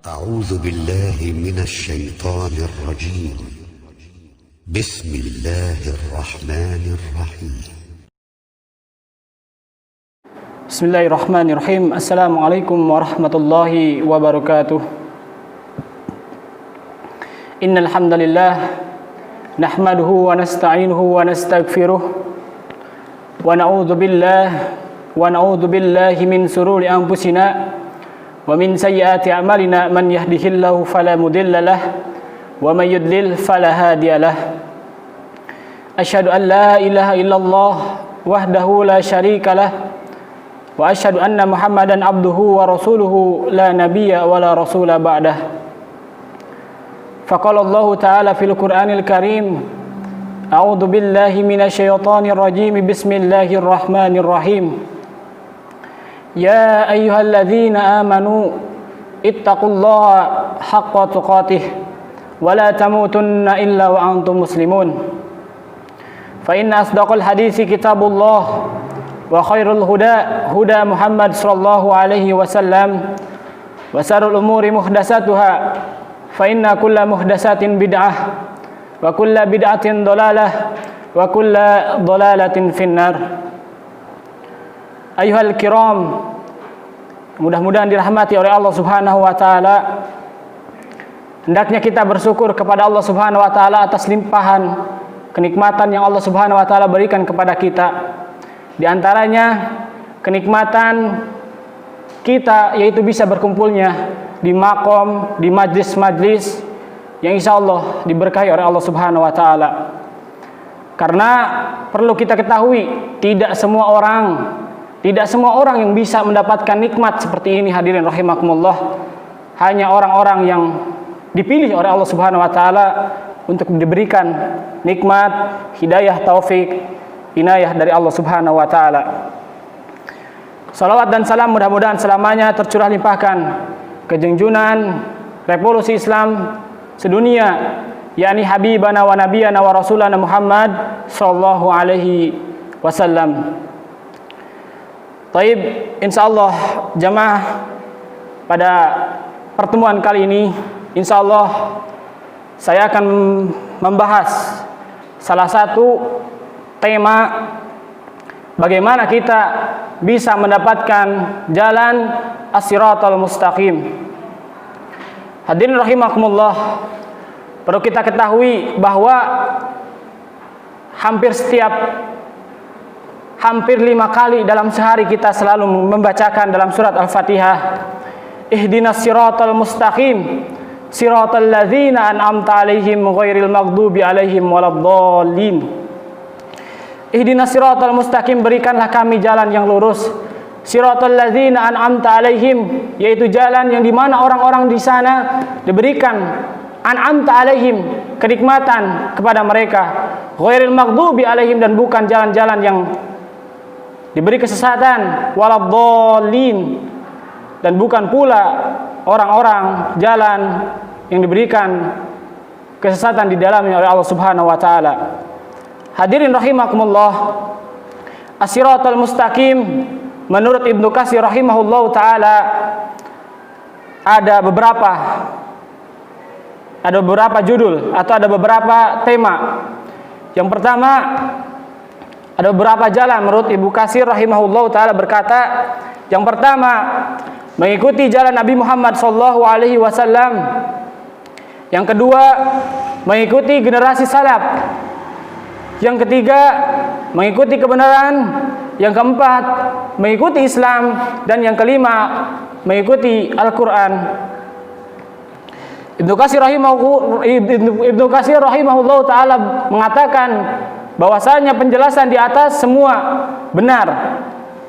أعوذ بالله من الشيطان الرجيم. بسم الله الرحمن الرحيم. بسم الله الرحمن الرحيم. السلام عليكم ورحمة الله وبركاته. إن الحمد لله نحمده ونستعينه ونستغفره ونعوذ بالله من شرور أنفسنا ومن سيئات أعمالنا من يهده الله فلا مضل له ومن يضلل فلا هادي له. أشهد أن لا إله إلا الله وحده لا شريك له وأشهد أن محمدا عبده ورسوله لا نبي ولا رسول بعده. فقال الله تعالى في القرآن الكريم: أعوذ بالله من الشيطان الرجيم. بسم الله الرحمن الرحيم. يا أيها الذين آمنوا اتقوا الله حق تقاته ولا تموتن إلا وأنتم مسلمون. فإن أصدق الحديث كتاب الله وخير الهدى هدى محمد صلى الله عليه وسلم وشر الأمور محدثاتها فإن كل محدثات بدعة وكل بدعة ضلالة وكل ضلالة في النار. Ayuhal kiram, mudah-mudahan dirahmati oleh Allah Subhanahu wa taala. Hendaknya kita bersyukur kepada Allah Subhanahu wa taala atas limpahan kenikmatan yang Allah Subhanahu wa taala berikan kepada kita. Di antaranya kenikmatan kita yaitu bisa berkumpulnya di makom, di majlis-majlis yang insya Allah diberkahi oleh Allah Subhanahu wa taala. Karena perlu kita ketahui, tidak semua orang yang bisa mendapatkan nikmat seperti ini, hadirin rahimakumullah. Hanya orang-orang yang dipilih oleh Allah Subhanahu wa taala untuk diberikan nikmat, hidayah, taufik, inayah dari Allah Subhanahu wa taala. Salawat dan salam mudah-mudahan selamanya tercurah limpahkan ke junjungan revolusi Islam sedunia, yakni habibana wa nabiyana wa rasulana Muhammad sallallahu alaihi wasallam. Taib, insyaallah jamaah, pada pertemuan kali ini insyaallah saya akan membahas salah satu tema bagaimana kita bisa mendapatkan jalan as-siratal mustaqim. Hadirin rahimakumullah, perlu kita ketahui bahwa hampir 5 kali dalam sehari kita selalu membacakan dalam surat Al-Fatihah, ihdinas siratal mustaqim siratal ladzina an'amta alaihim ghairil maghdubi alaihim waladdallin. Ihdinas siratal mustaqim, berikanlah kami jalan yang lurus. Siratal ladzina an'amta alaihim, yaitu jalan yang dimana orang-orang di sana diberikan an'amta alaihim, kenikmatan kepada mereka. Ghairil maghdubi alaihim, dan bukan jalan-jalan yang diberi kesesatan, waladdallin, dan bukan pula orang-orang jalan yang diberikan kesesatan di dalamnya oleh Allah Subhanahu wa taala. Hadirin rahimakumullah, as-siratal mustaqim menurut Ibnu Katsir rahimahullahu taala ada beberapa judul atau ada beberapa tema. Yang pertama, ada beberapa jalan menurut Ibnu Katsir rahimahullahu taala berkata, yang pertama mengikuti jalan Nabi Muhammad sallallahu alaihi wasallam. Yang kedua mengikuti generasi salaf. Yang ketiga mengikuti kebenaran. Yang keempat mengikuti Islam, dan yang kelima mengikuti Al-Qur'an. Ibnu Katsir rahimahullahu taala mengatakan bahwasanya penjelasan di atas semua benar.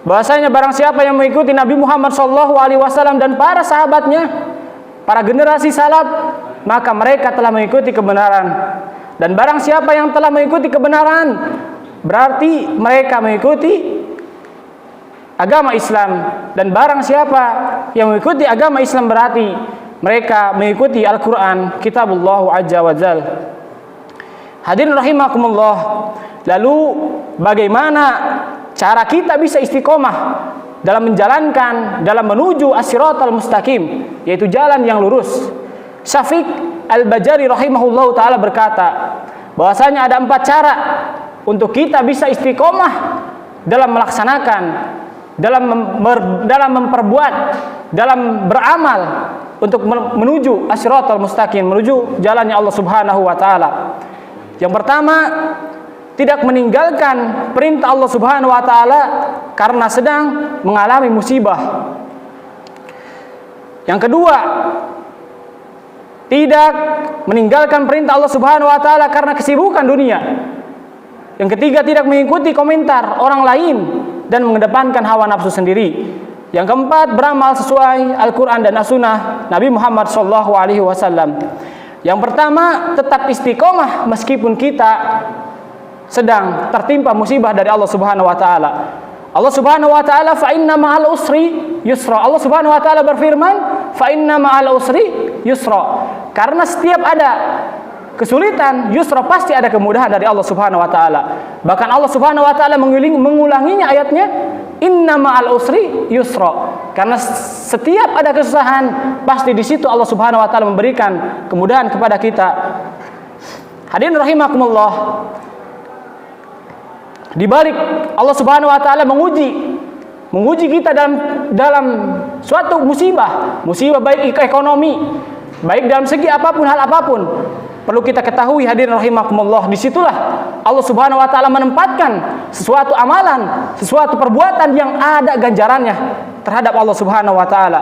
Bahwasanya barang siapa yang mengikuti Nabi Muhammad SAW dan para sahabatnya, para generasi salaf, maka mereka telah mengikuti kebenaran. Dan barang siapa yang telah mengikuti kebenaran, berarti mereka mengikuti agama Islam. Dan barang siapa yang mengikuti agama Islam, berarti mereka mengikuti Al-Quran, kitabullah azza wa jal. Hadirin rahimakumullah, lalu bagaimana cara kita bisa istiqomah dalam menjalankan, dalam menuju as-siratal mustaqim, yaitu jalan yang lurus. Syafiq Al-Bajari rahimahullahu taala berkata bahwasanya ada 4 cara untuk kita bisa istiqomah dalam melaksanakan, dalam memperbuat, dalam beramal untuk menuju as-siratal mustaqim, menuju jalannya Allah Subhanahu wa taala. Yang pertama, tidak meninggalkan perintah Allah Subhanahu wa taala karena sedang mengalami musibah. Yang kedua, tidak meninggalkan perintah Allah Subhanahu wa taala karena kesibukan dunia. Yang ketiga, tidak mengikuti komentar orang lain dan mengedepankan hawa nafsu sendiri. Yang keempat, beramal sesuai Al-Qur'an dan As-Sunnah Nabi Muhammad SAW. Yang pertama, tetap istiqomah meskipun kita sedang tertimpa musibah dari Allah Subhanahu wa taala. Allah Subhanahu wa taala, fa inna ma'al usri yusra. Allah Subhanahu wa taala berfirman, fa inna ma'al usri yusra. Karena setiap ada kesulitan, yusra, pasti ada kemudahan dari Allah Subhanahu wa taala. Bahkan Allah Subhanahu wa taala mengulanginya ayatnya, inna ma'al usri yusra. Karena setiap ada kesusahan, pasti di situ Allah Subhanahu wa taala memberikan kemudahan kepada kita. Hadirin rahimakumullah, di balik Allah Subhanahu wa taala menguji kita dalam suatu musibah baik ekonomi, baik dalam segi apapun, hal apapun. Perlu kita ketahui hadirin rahimakumullah, disitulah Allah Subhanahu wa taala menempatkan sesuatu amalan, sesuatu perbuatan yang ada ganjarannya terhadap Allah Subhanahu wa taala.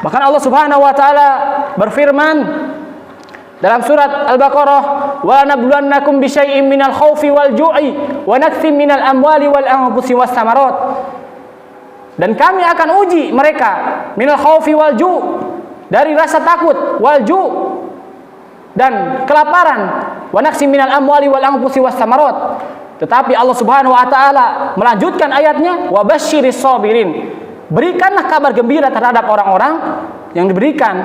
Bahkan Allah Subhanahu wa taala berfirman dalam surat Al-Baqarah, wa nabluwannakum bisyai'im minal khaufi wal ju'i wa naktsim minal amwali wal anfusi was samarat. Dan kami akan uji mereka minal khaufi wal ju', dari rasa takut, wal ju' dan kelaparan, wa naktsim minal amwali wal anfusi was samarat. Tetapi Allah Subhanahu wa taala melanjutkan ayatnya, wa basyiris sabirin. Berikanlah kabar gembira terhadap orang-orang yang diberikan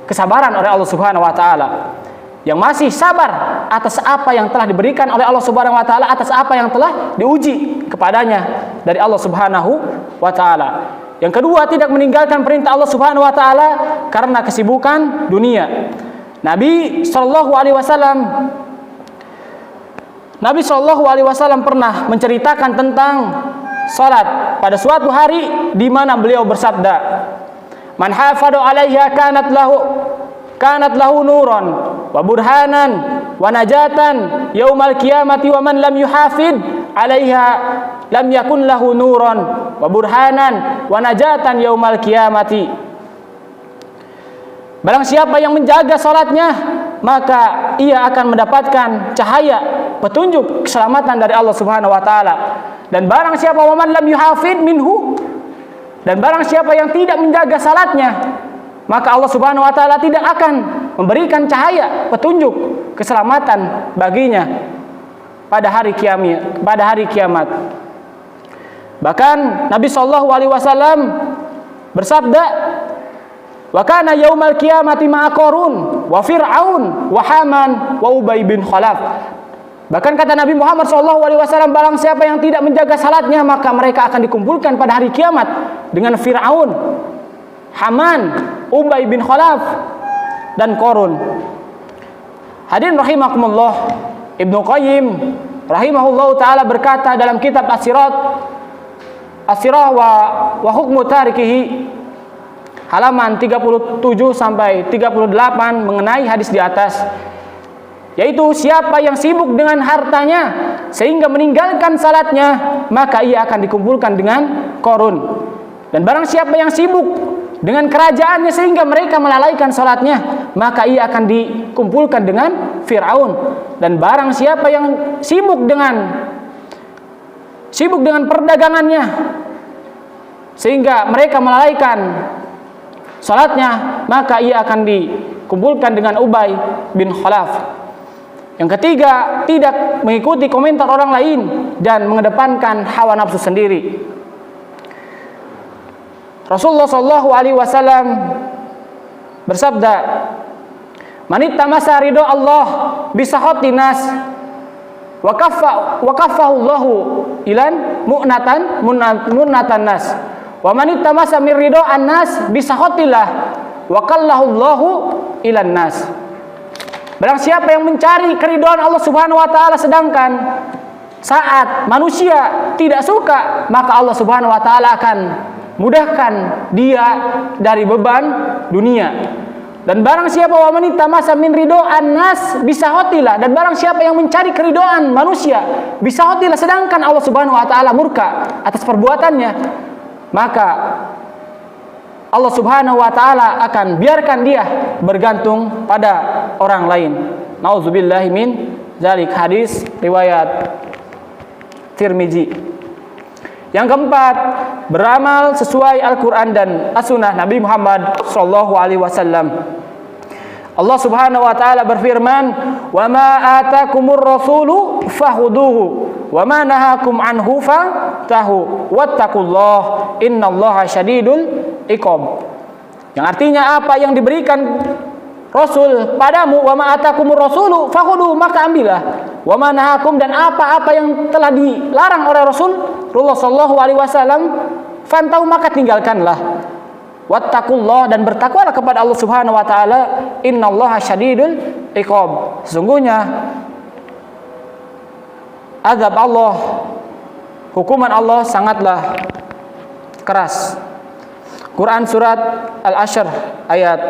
kesabaran oleh Allah Subhanahu wa taala, yang masih sabar atas apa yang telah diberikan oleh Allah Subhanahu wa taala, atas apa yang telah diuji kepadanya dari Allah Subhanahu wa taala. Yang kedua, tidak meninggalkan perintah Allah Subhanahu wa taala karena kesibukan dunia. Nabi sallallahu alaihi wasallam pernah menceritakan tentang salat pada suatu hari di mana beliau bersabda, man hafadha 'alaiha kanat lahu nuran wa burhanan wa najatan yaumal qiyamati wa man lam yuhafid 'alaiha lam yakun lahu nuran wa burhanan wa najatan yaumal qiyamati. Barang siapa yang menjaga salatnya, maka ia akan mendapatkan cahaya petunjuk keselamatan dari Allah Subhanahu wa taala. Dan barang siapa wa man lam yuhafid minhu, dan barang siapa yang tidak menjaga salatnya, maka Allah Subhanahu wa taala tidak akan memberikan cahaya petunjuk keselamatan baginya pada hari kiamat. Bahkan Nabi sallallahu alaihi wasallam bersabda, wa kana yaumal qiyamati ma'a Qarun wa Fir'aun wa Haman wa Ubay bin Khalaf. Bahkan kata Nabi Muhammad SAW, barang siapa yang tidak menjaga salatnya, maka mereka akan dikumpulkan pada hari kiamat dengan Fir'aun, Haman, Ubay bin Khalaf, dan Qarun. Hadirin rahimakumullah, Ibnu Qayyim rahimahullah ta'ala berkata dalam kitab As-Sirah wa Hukmu Tarikihi, halaman 37 sampai 38 mengenai hadis di atas, yaitu siapa yang sibuk dengan hartanya sehingga meninggalkan salatnya, maka ia akan dikumpulkan dengan Qarun. Dan barang siapa yang sibuk dengan kerajaannya sehingga mereka melalaikan salatnya, maka ia akan dikumpulkan dengan Fir'aun. Dan barang siapa yang sibuk dengan perdagangannya sehingga mereka melalaikan salatnya, maka ia akan dikumpulkan dengan Ubay bin Khalaf. Yang ketiga, tidak mengikuti komentar orang lain dan mengedepankan hawa nafsu sendiri. Rasulullah sallallahu alaihi wasallam bersabda, "Man ittamasa ridha Allah bi sakhati nas wa kaffahu Allahu ilan mu'natan nas. Wa man ittamasa min ridho an-nas bi sakhatillah wa kallahu Allahu ilan nas. Barang siapa yang mencari keridhaan Allah Subhanahu wa taala sedangkan saat manusia tidak suka, maka Allah Subhanahu wa taala akan mudahkan dia dari beban dunia. Dan barang siapa wa man ittamasa min ridho an-nas bi sakhatillah, dan barang siapa yang mencari keridhaan manusia bi sakhatillah sedangkan Allah Subhanahu wa taala murka atas perbuatannya, maka Allah Subhanahu wa taala akan biarkan dia bergantung pada orang lain. Nauzubillahi min zalik. Hadis riwayat Tirmizi. Yang keempat, beramal sesuai Al-Qur'an dan As-Sunnah Nabi Muhammad sallallahu alaihi wasallam. Allah Subhanahu wa taala berfirman, "Wa ma atakumur rasulu fahuduhu wa ma nahakum anhu fantahu wattaqullaha innallaha syadidul iqab." Yang artinya apa yang diberikan Rasul padamu, wa ma atakumur rasulu fahuduhu, maka ambillah. Wa ma nahakum, dan apa-apa yang telah dilarang oleh Rasulullah sallallahu alaihi wasallam, fantahu, maka tinggalkanlah. Wattaqullah, dan bertakwalah kepada Allah Subhanahu wa taala, innallaha syadidul iqab. Sesungguhnya azab Allah, hukuman Allah sangatlah keras. Quran surat Al-Ashr ayat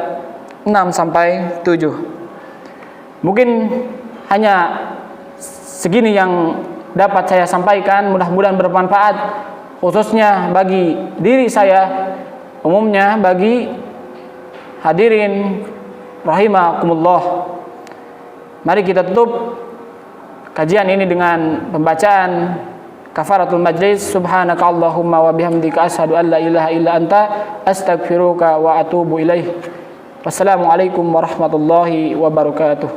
6 sampai 7. Mungkin hanya segini yang dapat saya sampaikan, mudah-mudahan bermanfaat khususnya bagi diri saya, umumnya bagi hadirin rahimakumullah. Mari kita tutup kajian ini dengan pembacaan kafaratul majlis. Subhanaka Allahumma wa bihamdika asyhadu an la ilaha illa anta astaghfiruka wa atubu ilaih. Wassalamualaikum warahmatullahi wabarakatuh.